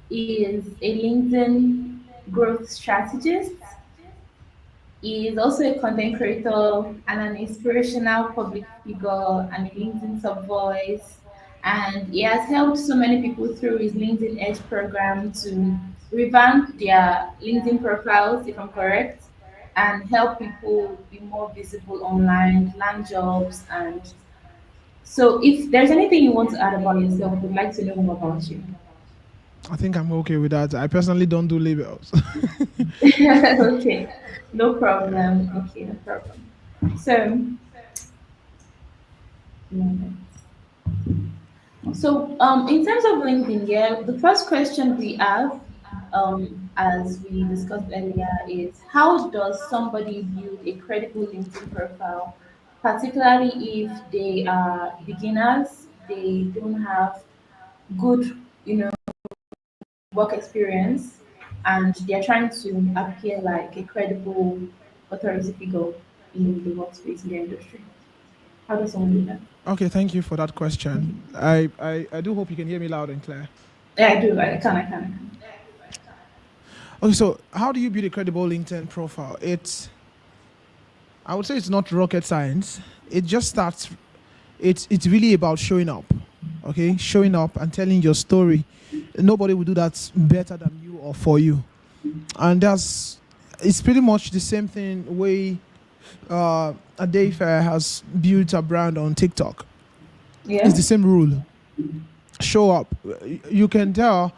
is a LinkedIn growth strategist. He is also a content creator and an inspirational public figure and a LinkedIn sub voice. And he has helped so many people through his LinkedIn Edge program to revamp their LinkedIn profiles, if I'm correct, and help people be more visible online, land jobs. And so, if there's anything you want to add about yourself, we'd like to know more about you. I think I'm okay with that. I personally don't do labels. Okay, no problem. Okay, no problem. So, in terms of LinkedIn, yeah, the first question we have, as we discussed earlier, is how does somebody build a credible LinkedIn profile, particularly if they are beginners, they don't have good, you know, work experience, and they're trying to appear like a credible authority figure in the workspace in their industry. How does someone do that? Okay, thank you for that question. I do hope you can hear me loud and clear. Yeah, I do. I can. Okay, so how do you build a credible LinkedIn profile? I would say it's not rocket science. It just starts. It's really about showing up. Okay, showing up and telling your story. Nobody will do that better than you or for you. And that's it's pretty much the same thing way Adefair has built a brand on TikTok. It's Yeah. the same rule. Show up. You can tell.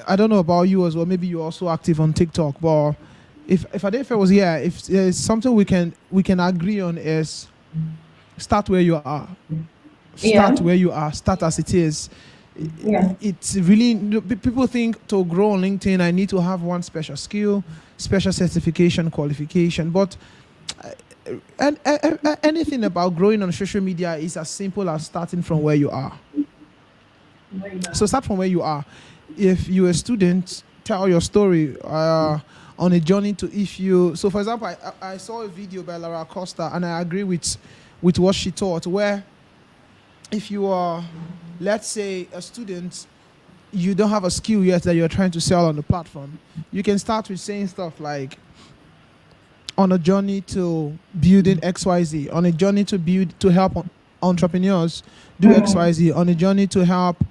I don't know about you as well. Maybe you're also active on TikTok, but if Adefair was here, if there's something we can agree on is start where you are. Start Yeah. where you are. Start as it is. Yeah. It's really people think to grow on LinkedIn I need to have one special skill, special certification, qualification, but anything about growing on social media is as simple as starting from where you are. Very So well. start from where you are. If you're a student, tell your story on a journey to if you. So for example, I saw a video by Lara Costa, and I agree with what she taught. Where if you are, let's say, a student, you don't have a skill yet that you're trying to sell on the platform. You can start with saying stuff like, on a journey to building XYZ, on a journey to build to help entrepreneurs do XYZ, on a journey to help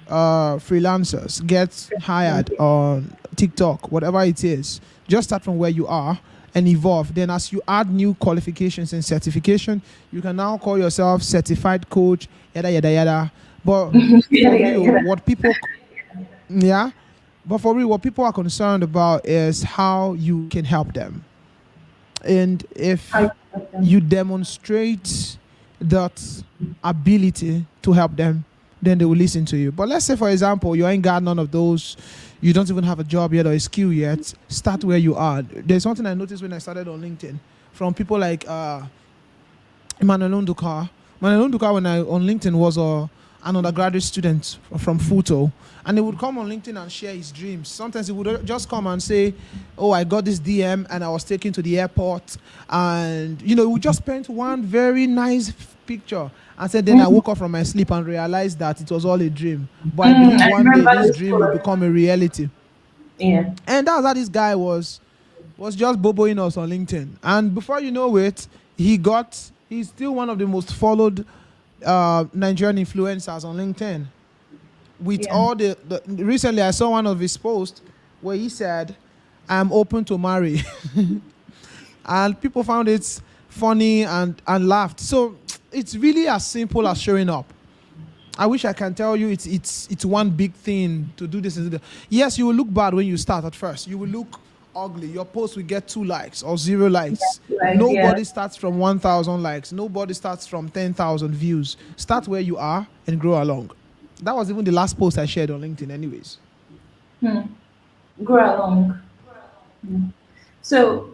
freelancers get hired on TikTok, whatever it is. Just start from where you are and evolve. Then, as you add new qualifications and certification, you can now call yourself certified coach, yada yada yada. But Yeah, for yeah, real, yeah. what people, yeah, but for real, what people are concerned about is how you can help them. And How you if help you them. demonstrate that ability to help them, then they will listen to you. But let's say, for example, you ain't got none of those, you don't even have a job yet or a skill yet, start where you are. There's something I noticed when I started on LinkedIn from people like Emmanuel Onduka. Emmanuel Onduka, when I on LinkedIn, was an undergraduate student from Futo, and he would come on LinkedIn and share his dreams. Sometimes he would just come and say, "Oh, I got this DM, and I was taken to the airport," and he would just paint one very nice picture and said, "Then I woke up from my sleep and realized that it was all a dream, but I believe I one day remember this this dream will story. become a reality." Yeah. And that's how this guy was just boboing us on LinkedIn. And before you know it, he's still one of the most followed Nigerian influencers on LinkedIn. With Yeah. all the recently, I saw one of his posts where he said, "I'm open to marry," and people found it funny and laughed. So it's really as simple as showing up. I wish I can tell you it's one big thing to do this. Yes, you will look bad when you start at first. You will look ugly. Your post will get 2 likes or 0 likes. Like, yeah. Nobody starts from 1,000 likes. Nobody starts from 10,000 views. Start where you are and grow along. That was even the last post I shared on LinkedIn, anyways. Grow along. So,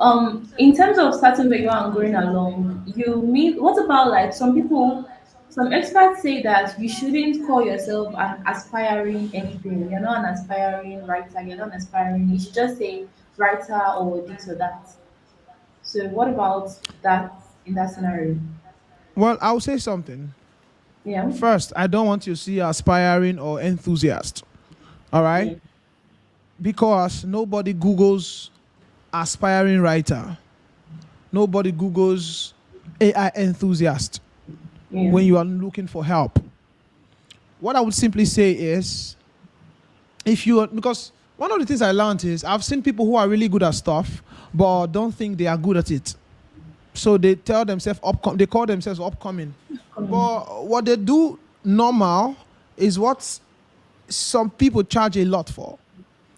in terms of starting where you are and going along, you mean what about like some people? Some experts say that you shouldn't call yourself an aspiring anything. You're not an aspiring writer. You're not an aspiring. You should just say writer or this or that. So, what about that in that scenario? Well, I'll say something. Yeah. First, I don't want you to see aspiring or enthusiast. All right? Yeah. because nobody Googles aspiring writer. Nobody Googles AI enthusiast Yeah. when you are looking for help. What I would simply say is, if you are, because one of the things I learned is I've seen people who are really good at stuff, but don't think they are good at it. So they tell themselves they call themselves upcoming. But what they do normal is what some people charge a lot for.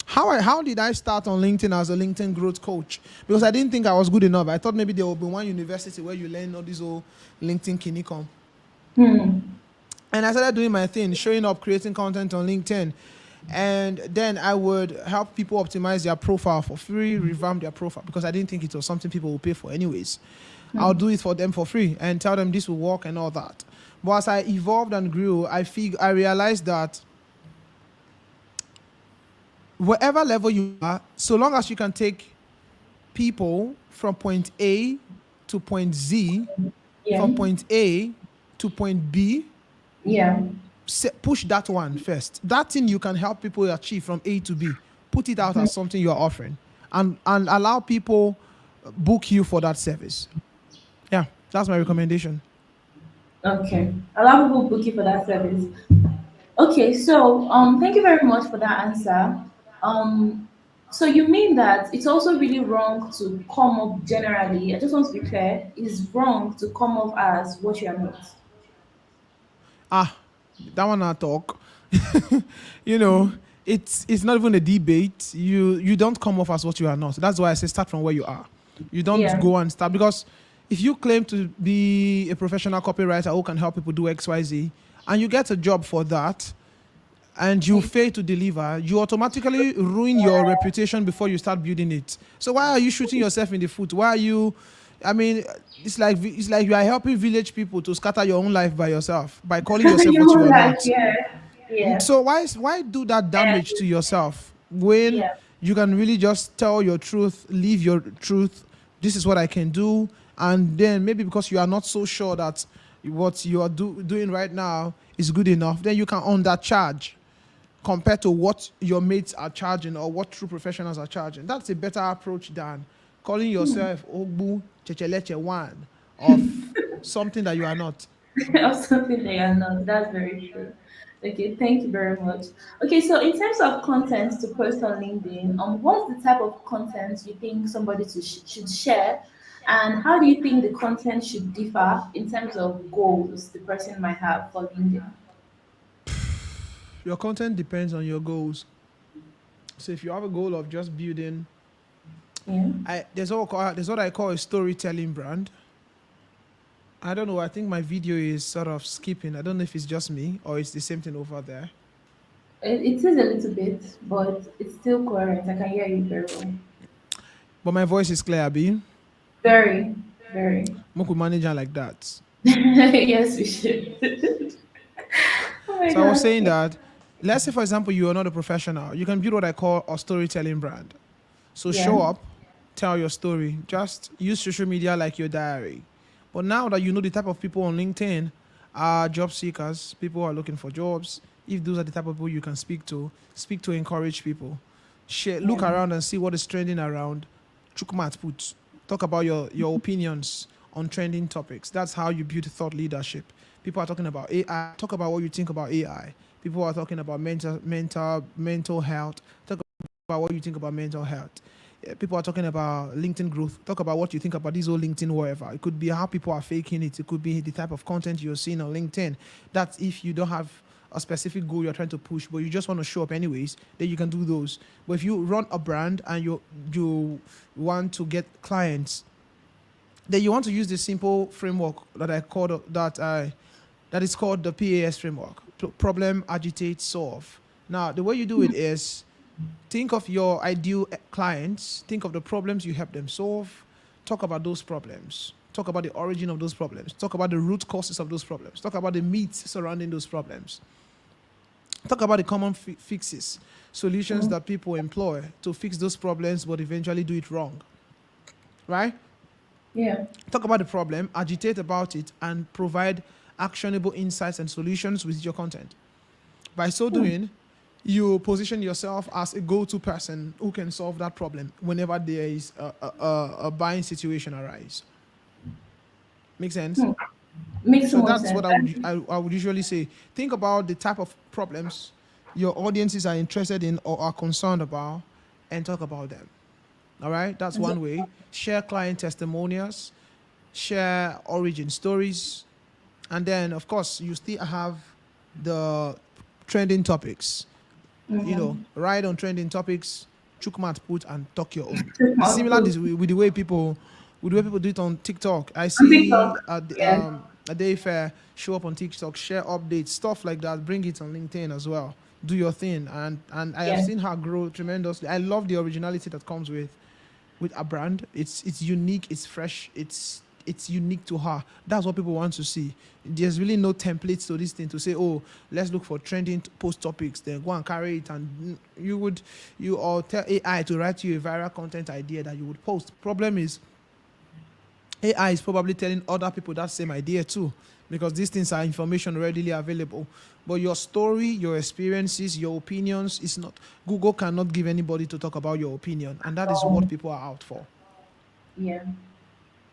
How did I start on LinkedIn as a LinkedIn growth coach? Because I didn't think I was good enough. I thought maybe there would be one university where you learn all these old LinkedIn kinicom. Hmm. And I started doing my thing, showing up, creating content on LinkedIn. And then I would help people optimize their profile for free, revamp their profile, because I didn't think it was something people would pay for anyways. I'll do it for them for free and tell them this will work and all that. But as I evolved and grew, I realized that whatever level you are, so long as you can take people from point A to point Z, Yeah. from point A to point B, Yeah. push that one first. That thing you can help people achieve from A to B. Put it out as something you're offering, and allow people book you for that service. Yeah, that's my recommendation. Okay. A lot of people book you for that service. Okay, so thank you very much for that answer. Um, so you mean that it's also really wrong to come up generally? I just want to be clear. It's wrong to come off as what you are not. Ah, that one I talk. you know, it's not even a debate. You don't come off as what you are not. That's why I say start from where you are. You don't Yeah. go and start, because if you claim to be a professional copywriter who can help people do XYZ and you get a job for that and you fail to deliver, you automatically ruin your reputation before you start building it. So why are you shooting yourself in the foot? Why are you? I mean, it's like you are helping village people to scatter your own life by yourself by calling yourself Your what you whole are life, not. yeah. Yeah. So why do that damage to And yourself when yeah. you can really just tell your truth, live your truth? This is what I can do, and then maybe because you are not so sure that what you are doing right now is good enough, then you can undercharge compared to what your mates are charging or what true professionals are charging. That's a better approach than calling yourself Ogbu Checheleche one of something that you are not. Or something they are not. That's very true. Okay, thank you very much. Okay, so in terms of content to post on LinkedIn, what's the type of content you think somebody should share, and how do you think the content should differ in terms of goals the person might have for LinkedIn? Your content depends on your goals. So if you have a goal of just building, Yeah. there's what I call a storytelling brand. I don't know. I think my video is sort of skipping. I don't know if it's just me or it's the same thing over there. It is a little bit, but it's still coherent. I can hear you very well. But my voice is clear, Abi. Very, very. Moku manager like that. Yes, we should. Oh my So I was god. saying that, let's say for example you are not a professional, you can build what I call a storytelling brand. So show Yeah. up, tell your story. Just use social media like your diary. But now that you know the type of people on LinkedIn are job seekers, people who are looking for jobs, if those are the type of people you can speak to encourage people. Share, Yeah. look around and see what is trending around. Chukmat put. Talk about your opinions on trending topics. That's how you build thought leadership. People are talking about AI. Talk about what you think about AI. People are talking about mental health. Talk about what you think about mental health. People are talking about LinkedIn growth. Talk about what you think about this whole LinkedIn whatever. It could be how people are faking it. It could be the type of content you're seeing on LinkedIn. That's if you don't have a specific goal you're trying to push, but you just want to show up anyways, then you can do those. But if you run a brand and you want to get clients, then you want to use the simple framework that I called that is called the PAS framework. Problem, agitate, solve. Now, the way you do it is think of your ideal clients, think of the problems you help them solve, talk about those problems, talk about the origin of those problems, talk about the root causes of those problems, talk about the myths surrounding those problems, talk about the common fixes, solutions that people employ to fix those problems but eventually do it wrong, right? Yeah. Talk about the problem, agitate about it, and provide actionable insights and solutions with your content. By so doing, you position yourself as a go-to person who can solve that problem whenever there is a buying situation arise. Make sense? Hmm. Makes So more that's sense. what I would usually say. Think about the type of problems your audiences are interested in or are concerned about, and talk about them. All right, that's one way. Share client testimonials, share origin stories, and then of course you still have the trending topics. Mm-hmm. Ride on trending topics, chukmat put and talk your own. It's similar On this with the way people do it on TikTok. I TikTok. see Yeah. a day fair show up on TikTok, share updates, stuff like that. Bring it on LinkedIn as well. Do your thing, and I have Yeah. seen her grow tremendously. I love the originality that comes with a brand. It's unique, it's fresh, it's unique to her. That's what people want to see. There's really no templates to this thing to say, oh, let's look for trending post topics, then go and carry it, and you or tell AI to write you a viral content idea that you would post. Problem is, AI is probably telling other people that same idea too, because these things are information readily available. But your story, your experiences, your opinions is not. Google cannot give anybody to talk about your opinion, and that is what people are out for. Yeah.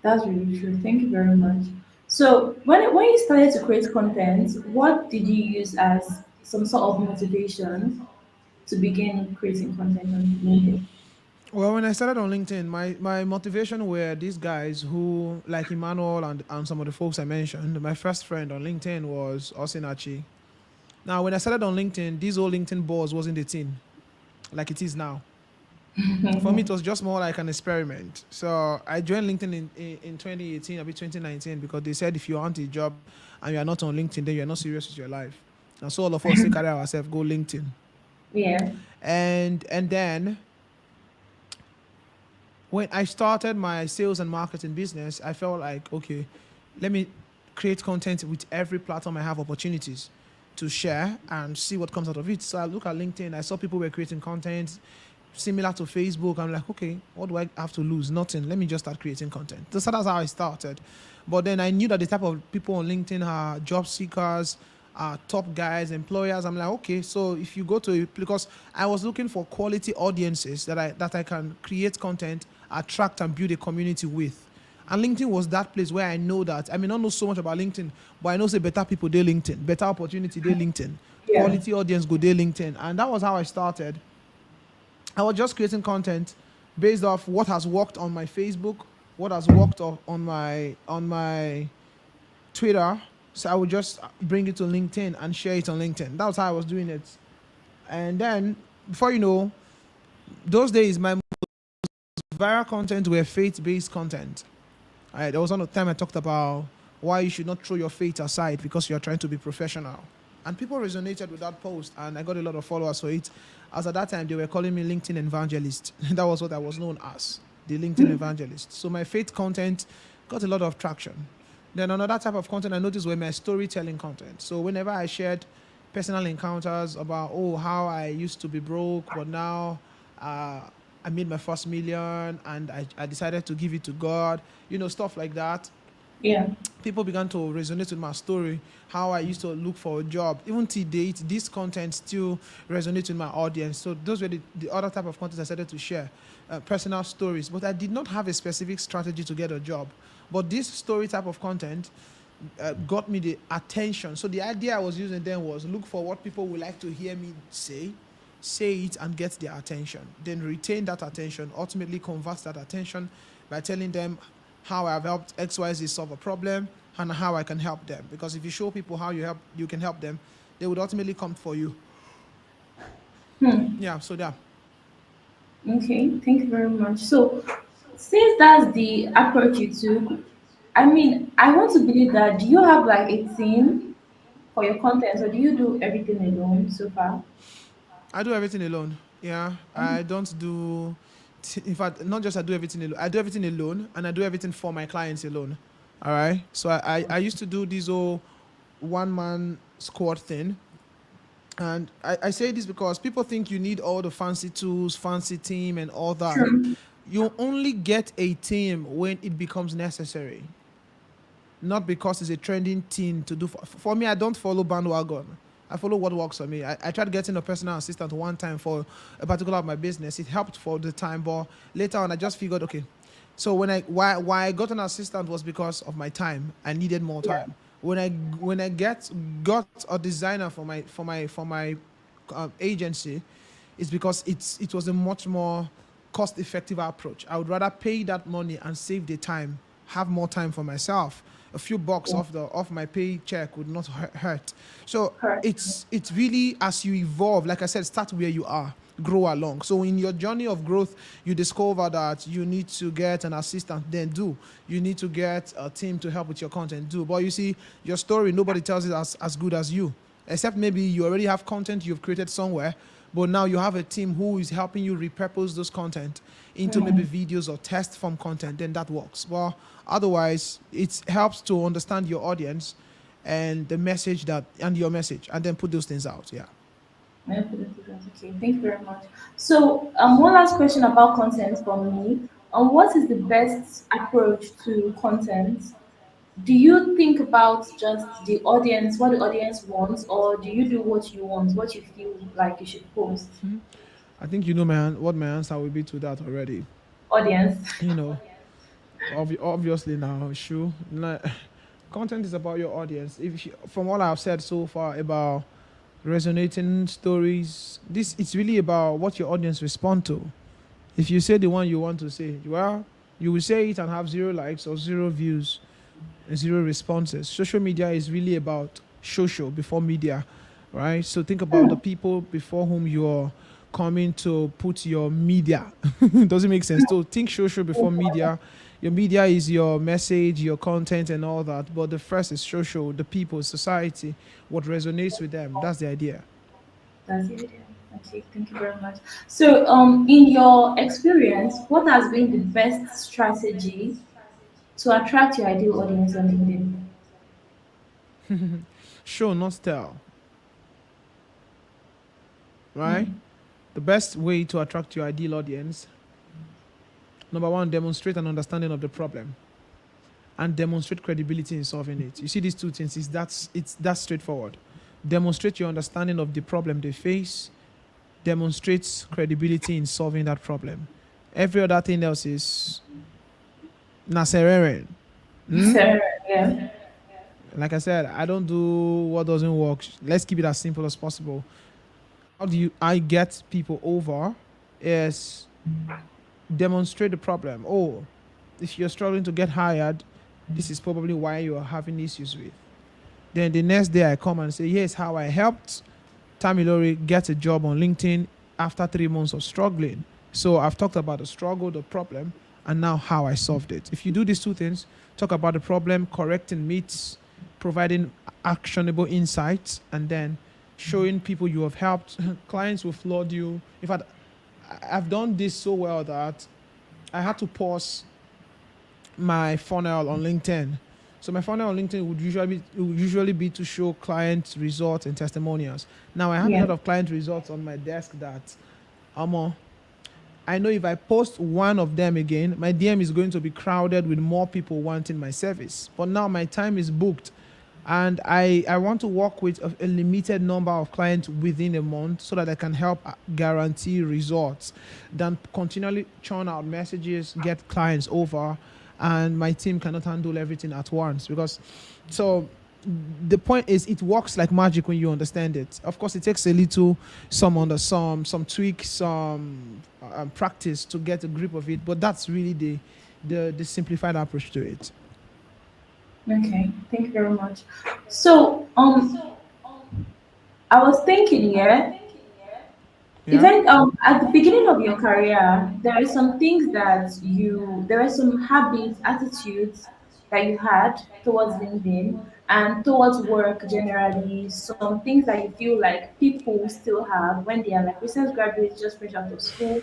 That's really true. Thank you very much. So when you started to create content, what did you use as some sort of motivation to begin creating content on LinkedIn? Well, when I started on LinkedIn, my motivation were these guys who, like Emmanuel and some of the folks I mentioned. My first friend on LinkedIn was Osinachi. Now, when I started on LinkedIn, this whole LinkedIn buzz wasn't a thing like it is now. For me, it was just more like an experiment. So I joined LinkedIn in 2018, a bit 2019, because they said if you want a job and you are not on LinkedIn, then you are not serious with your life. And so all of us say, carry ourselves, go LinkedIn. Yeah. And then when I started my sales and marketing business, I felt like, okay, let me create content with every platform I have opportunities to share and see what comes out of it. So I look at LinkedIn, I saw people were creating content similar to Facebook. I'm like, okay, what do I have to lose? Nothing. Let me just start creating content. So that's how I started. But then I knew that the type of people on LinkedIn are job seekers, are top guys, employers. I'm like, okay, so if you go to, because I was looking for quality audiences that I can create content, attract and build a community with. And LinkedIn was that place where I know that I may not know so much about LinkedIn, but I know say better people they LinkedIn, better opportunity they LinkedIn, Yeah. quality audience go they LinkedIn, and that was how I started. I was just creating content based off what has worked on my Facebook, what has worked on my Twitter. So I would just bring it to LinkedIn and share it on LinkedIn. That was how I was doing it. And then before you know, those days my viral content were faith-based content. There was one time I talked about why you should not throw your faith aside because you're trying to be professional. And people resonated with that post, and I got a lot of followers for it. As at that time, they were calling me LinkedIn evangelist. That was what I was known as, the LinkedIn evangelist. So my faith content got a lot of traction. Then another type of content I noticed were my storytelling content. So whenever I shared personal encounters about, oh, how I used to be broke, but now uh, I made my first million and I decided to give it to God, stuff like that. Yeah. People began to resonate with my story, how I used to look for a job. Even to date, this content still resonates with my audience. So those were the other type of content I started to share, personal stories. But I did not have a specific strategy to get a job. But this story type of content got me the attention. So the idea I was using then was look for what people would like to hear me say it and get their attention. Then retain that attention, ultimately convert that attention by telling them how I've helped XYZ solve a problem and how I can help them. Because if you show people how you can help them, they would ultimately come for you. Hmm. Yeah, so yeah. Okay. Thank you very much. So since that's the approach you took, I mean, I want to believe that do you have like a team for your content, or do you do everything alone so far? I do everything alone. Yeah, I don't do. In fact, not just I do everything alone. I do everything alone, and I do everything for my clients alone. All right. So I used to do this whole one man squad thing, and I say this because people think you need all the fancy tools, fancy team, and all that. True. You only get a team when it becomes necessary, not because it's a trending thing to do. For me, I don't follow bandwagon. I follow what works for me. I tried getting a personal assistant one time for a particular of my business. It helped for the time, but later on I just figured, okay. So why I got an assistant was because of my time. I needed more Yeah. time. When I got a designer for my agency, it's because it was a much more cost effective approach. I would rather pay that money and save the time, have more time for myself. A few bucks Yeah. off my paycheck would not hurt. So Correct. it's really, as you evolve, like I said, start where you are, grow along. So in your journey of growth, you discover that you need to get an assistant, then do. You need to get a team to help with your content, do. But you see, your story, nobody tells it as good as you, except maybe you already have content you've created somewhere, but now you have a team who is helping you repurpose those content into maybe videos or test form content. Then that works. Well, otherwise it helps to understand your audience and the message that and your message, and then put those things out. Yeah. Okay, thank you very much. So, one last question about content for me. What is the best approach to content? Do you think about just the audience, what the audience wants, or do you do what you want, what you feel like you should post? I think you know what my answer will be to that already. Audience. You know, obviously now, sure. Content is about your audience. If you, from all I've said so far about resonating stories, this it's really about what your audience respond to. If you say the one you want to say, well, you will say it and have 0 likes or 0 views, and 0 responses. Social media is really about social before media, right? So think about the people before whom you're coming to put your media. Does it make sense? So think social before media. Your media is your message, your content, and all that. But the first is social, the people, society, what resonates with them. That's the idea. That's it. Okay, thank you very much. So, in your experience, what has been the best strategy to attract your ideal audience on LinkedIn? Show, not tell, right? The best way to attract your ideal audience, number one, demonstrate an understanding of the problem and demonstrate credibility in solving it. You see, these two things is it's that straightforward. Demonstrate your understanding of the problem they face, demonstrates credibility in solving that problem. Every other thing else is naserere. So, yeah. Like I said, I don't do what doesn't work. Let's keep it as simple as possible. How do I get people over is demonstrate the problem. Oh, if you're struggling to get hired, this is probably why you are having issues with. Then the next day I come and say, here's how I helped Tamilori get a job on LinkedIn after 3 months of struggling. So I've talked about the struggle, the problem, and now how I solved it. If you do these two things, talk about the problem, correcting myths, providing actionable insights, and then showing people you have helped, clients will flood you. In fact, I've done this so well that I had to pause my funnel on LinkedIn. So my funnel on LinkedIn would usually be to show client results and testimonials. Now I have a Yeah. lot of client results on my desk that um, I know if I post one of them again, my DM is going to be crowded with more people wanting my service. But now my time is booked, and I want to work with a limited number of clients within a month so that I can help guarantee results than continually churn out messages, get clients over, and my team cannot handle everything at once. Because so the point is it works like magic when you understand it. Of course, it takes a little some tweak, some practice to get a grip of it, but that's really the simplified approach to it. Okay, thank you very much. So, I was thinking, yeah, Yeah. even at the beginning of your career, there are some things there are some habits, attitudes that you had towards LinkedIn and towards work generally. Some things that you feel like people still have when they are like recent graduates just fresh out of school,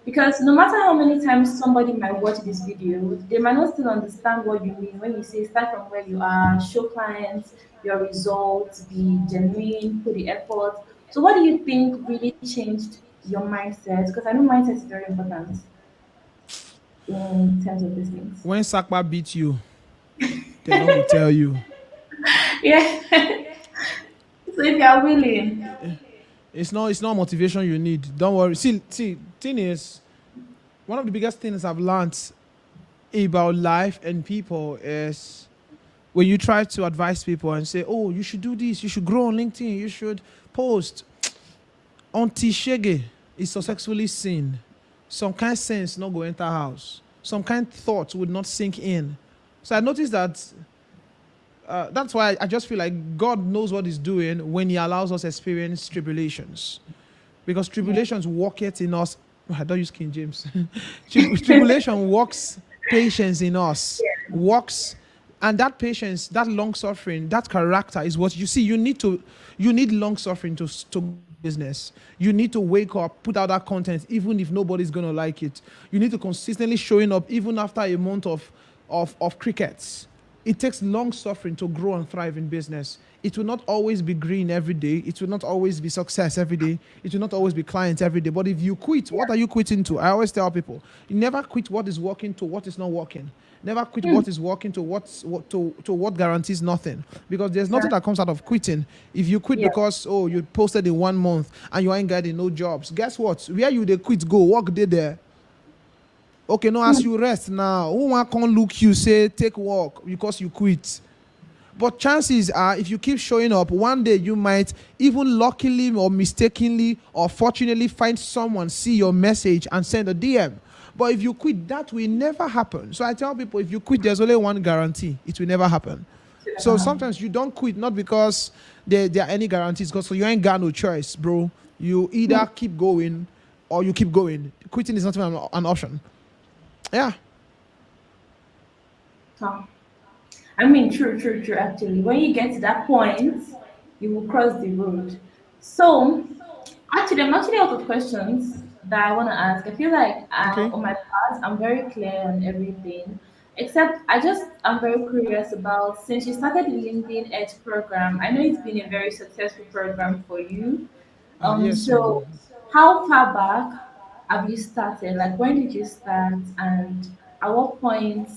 because no matter how many times somebody might watch this video, they might not still understand what you mean when you say start from where you are, show clients your results, be genuine, put the effort. So, what do you think really changed your mindset? Because I know mindset is very important in terms of these things. When Sakpa beat you, they not go tell you. Yeah. So if you are willing, It's not motivation you need. Don't worry. See, thing is, one of the biggest things I've learned about life and people is when you try to advise people and say, "Oh, you should do this. You should grow on LinkedIn. You should post." Until Shege is successfully seen, some kind sense not go enter house. Some kind thought would not sink in. So I noticed that that's why I just feel like God knows what He's doing when He allows us experience tribulations, because tribulations work it in us. I don't use King James. Tribulation works patience in us, works, and that patience, that long suffering, that character is what you see. You need long suffering to business. You need to wake up, put out that content, even if nobody's gonna like it. You need to consistently showing up, even after a month of crickets. It takes long suffering to grow and thrive in business. It will not always be green every day. It will not always be success every day. It will not always be clients every day. But if you quit, what are you quitting to? I always tell people, you never quit what is working to what is not working. Never quit what is working to what guarantees nothing. Because there's nothing that comes out of quitting. If you quit yeah, because you posted in 1 month and you ain't getting no jobs, guess what? Where you they quit go, work day there. Okay, no, as you rest now, who want come look you say take work because you quit? But chances are, if you keep showing up, one day you might even luckily or mistakenly or fortunately find someone see your message and send a DM. But if you quit, that will never happen. So I tell people, if you quit, there's only one guarantee: it will never happen. So sometimes you don't quit not because there are any guarantees, because you ain't got no choice, bro. You either keep going or you keep going. Quitting is not even an option. Yeah. huh. I mean, true, true, true. Actually, when you get to that point, you will cross the road. So, actually, I'm actually out of questions that I want to ask. I feel like Okay. on my part, I'm very clear on everything. Except, I'm very curious about since you started the LinkedIn Edge program. I know it's been a very successful program for you. Yes. So So how far back have you started? Like, when did you start, and at what point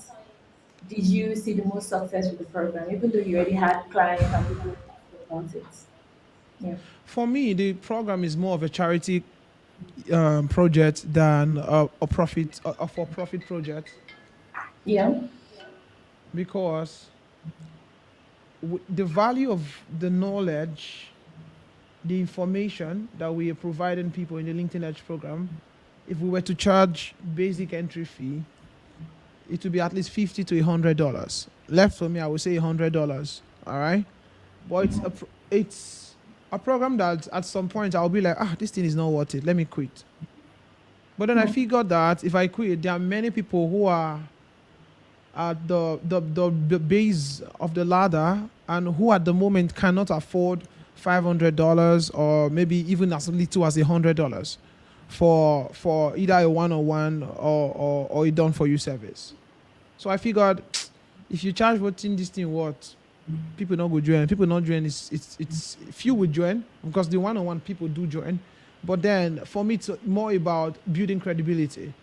did you see the most success with the program, even though you already had clients and people want it? Yeah. for me, the program is more of a charity project than a for-profit project, Yeah. because the value of the knowledge, the information that we are providing people in the LinkedIn Edge program, if we were to charge basic entry fee, it would be at least $50 to $100. Left for me, I would say $100. All right, but it's a program that at some point I'll be like, this thing is not worth it. Let me quit. But then I figured that if I quit, there are many people who are at the base of the ladder and who at the moment cannot afford $500 or maybe even as little as $100 for either a one-on-one or a done for you service. So I figured if you charge what in this thing what people not go join, people not join, it's few will join because the one-on-one people do join. But then for me it's more about building credibility.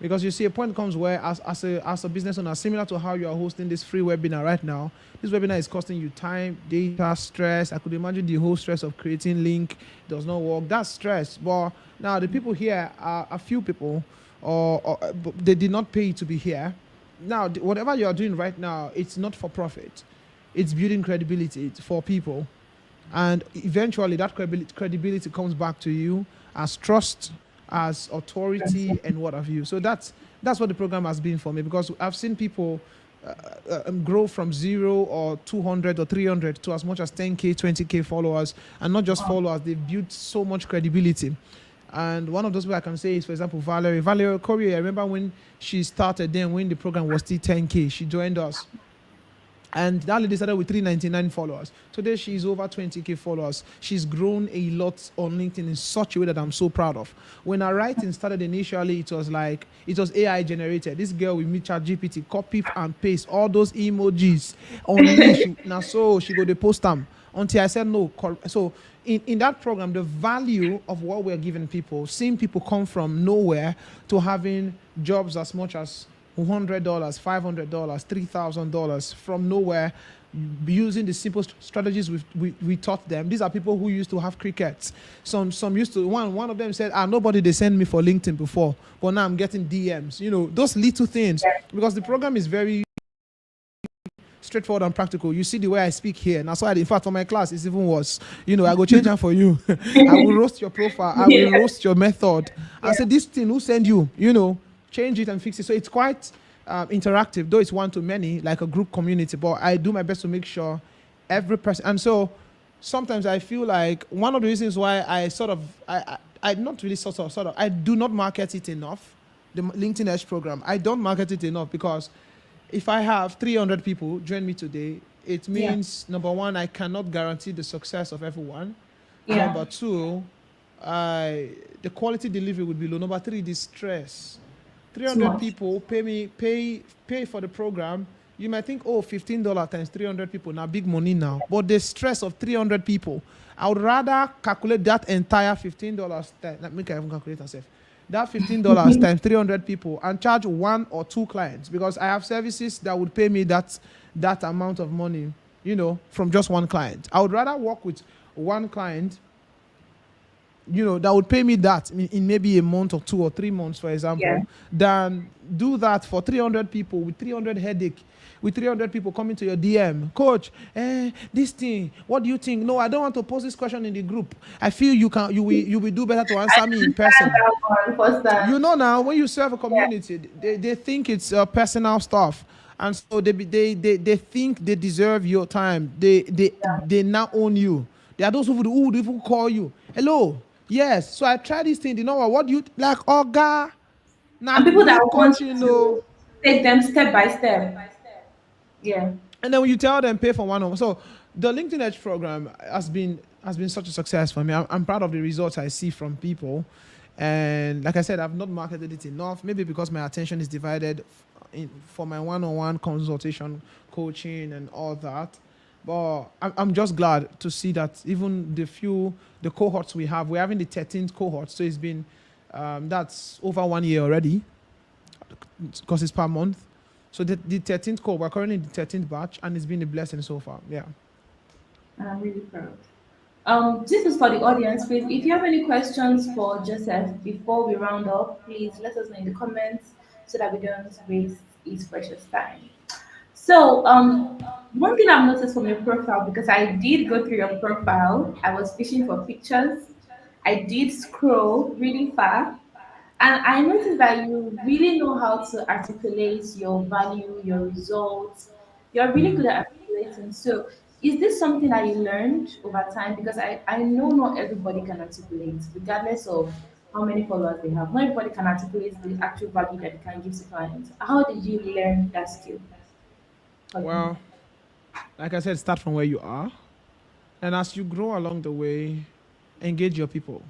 Because you see, a point comes where, as a business owner, similar to how you are hosting this free webinar right now, this webinar is costing you time, data, stress. I could imagine the whole stress of creating link does not work. That's stress. But now the people here are a few people, or they did not pay to be here. Now, whatever you are doing right now, it's not for profit. It's building credibility for people. And eventually that credibility comes back to you as trust, as authority, and what have you. So that's what the program has been for me, because I've seen people grow from 0 or 200 or 300 to as much as 10K, 20K followers, and not just followers, they've built so much credibility. And one of those people I can say is, for example, Valerie Corey. I remember when she started, then when the program was still 10K, she joined us. And that lady started with 399 followers. Today she's over 20K followers. She's grown a lot on LinkedIn in such a way that I'm so proud of. When our writing started initially, it was AI generated. This girl with me ChatGPT, copy and paste all those emojis on me. Now so she go to post them until I said no. So in that program, the value of what we're giving people, seeing people come from nowhere to having jobs as much as $100, $500, $3,000 from nowhere, using the simple strategies we taught them. These are people who used to have crickets. Some used to, one of them said, nobody they sent me for LinkedIn before, but now I'm getting DMs. Those little things, because the program is very straightforward and practical. You see the way I speak here. And that's why, in fact, for my class, it's even worse. I go change them for you. I will roast your profile. I will roast your method. I say, this thing, who send you? Change it and fix it. So it's quite interactive, though it's one-to-many, like a group community. But I do my best to make sure every person. And so sometimes I feel like one of the reasons why I not really I do not market it enough, the LinkedIn Edge program. I don't market it enough because if I have 300 people join me today, it means, number one, I cannot guarantee the success of everyone. Yeah. Number two, the quality delivery would be low. Number three, the stress. 300 people pay for the program. You might think, $15 times 300 people, now big money now. But the stress of 300 people, I would rather calculate that entire $15. Let me even calculate myself. That $15 times 300 people and charge 1 or 2 clients, because I have services that would pay me that amount of money, from just one client. I would rather work with one client, that would pay me that in maybe a month or 2 or 3 months, for example, than do that for 300 people with 300 headache, with 300 people coming to your DM. Coach, this thing, what do you think? No, I don't want to post this question in the group. I feel you will do better to answer me in person. Now, when you serve a community, they think it's personal stuff. And so they think they deserve your time. They now own you. There are those who would even call you. Hello. Yes. So I tried this thing. What do you like? Oga. Now people that want to take them step by step. Yeah. And then when you tell them pay for one-on-one. So the LinkedIn Edge program has been such a success for me. I'm proud of the results I see from people. And like I said, I've not marketed it enough, maybe because my attention is divided for my one-on-one consultation, coaching, and all that. But I'm just glad to see that even the cohorts we're having the 13th cohort. So it's been, that's over 1 year already, because it's per month. So the 13th cohort, we're currently in the 13th batch, and it's been a blessing so far. Yeah. I'm really proud. This is for the audience, please. If you have any questions for Joseph before we round up, please let us know in the comments so that we don't waste his precious time. So, one thing I've noticed from your profile, because I did go through your profile, I was fishing for pictures. I did scroll really far, and I noticed that you really know how to articulate your value, your results. You're really good at articulating. So, is this something that you learned over time? Because I know not everybody can articulate, regardless of how many followers they have. Not everybody can articulate the actual value that they can give to clients. How did you learn that skill? Well, like I said, start from where you are. And as you grow along the way, engage your people.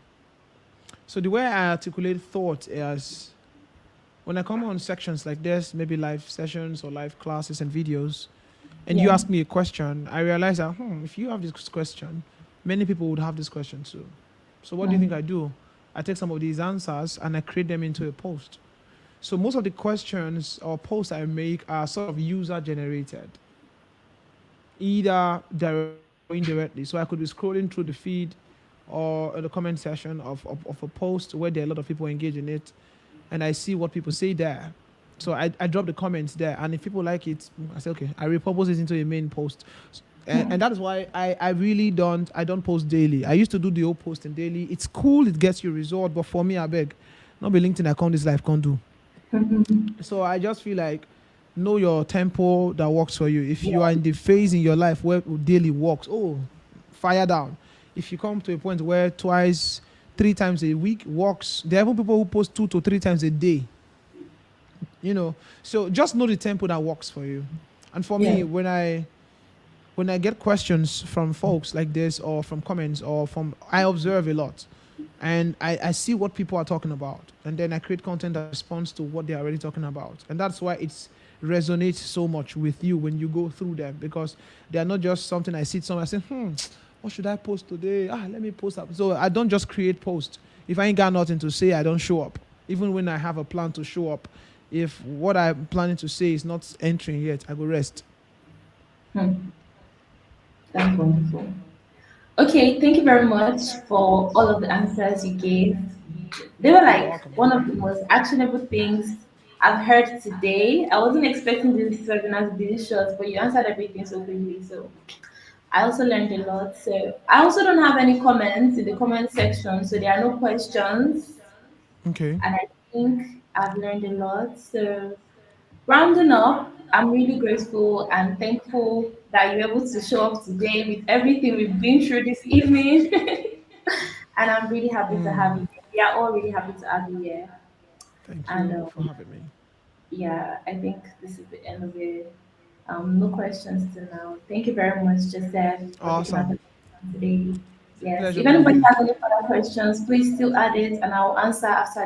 So the way I articulate thought is when I come on sections like this, maybe live sessions or live classes and videos, and you ask me a question, I realize that, if you have this question, many people would have this question too. So what do you think I do? I take some of these answers and I create them into a post. So most of the questions or posts I make are sort of user generated, either directly or indirectly. So I could be scrolling through the feed or the comment section of a post where there are a lot of people engage in it, and I see what people say there. So I drop the comments there, and if people like it, I say, okay, I repurpose it into a main post. And that is why I really don't post daily. I used to do the old posting daily. It's cool, it gets you result, but for me, I beg, not be LinkedIn account this life can't do. So I just feel like know your tempo that works for you. If you are in the phase in your life where daily works, fire down. If you come to a point where 2-3 times a week works, there are even people who post 2 to 3 times a day. So just know the tempo that works for you. And for me, when I get questions from folks like this, or from comments, or I observe a lot. And I see what people are talking about, and then I create content that responds to what they're already talking about. And that's why it resonates so much with you when you go through them, because they're not just something I see somewhere, I say, what should I post today? Let me post up. So I don't just create posts. If I ain't got nothing to say, I don't show up. Even when I have a plan to show up, if what I'm planning to say is not entering yet, I go rest. That's wonderful. Okay, thank you very much for all of the answers you gave. They were You're like welcome. one of the most actionable things I've heard today. I wasn't expecting this webinar to be this short, but you answered everything so quickly. So I also learned a lot. So I also don't have any comments in the comment section, so there are no questions. Okay. And I think I've learned a lot. So rounding up, I'm really grateful and thankful that you're able to show up today with everything we've been through this evening. And I'm really happy to have you. We are all really happy to have you here. Thank And you for having me. yeah, I think this is the end of it. No questions till now. Thank you very much, Joseph, for taking out Awesome. the time today. It's a Yes, pleasure if being anybody here. has any further questions, please still add it and I'll answer after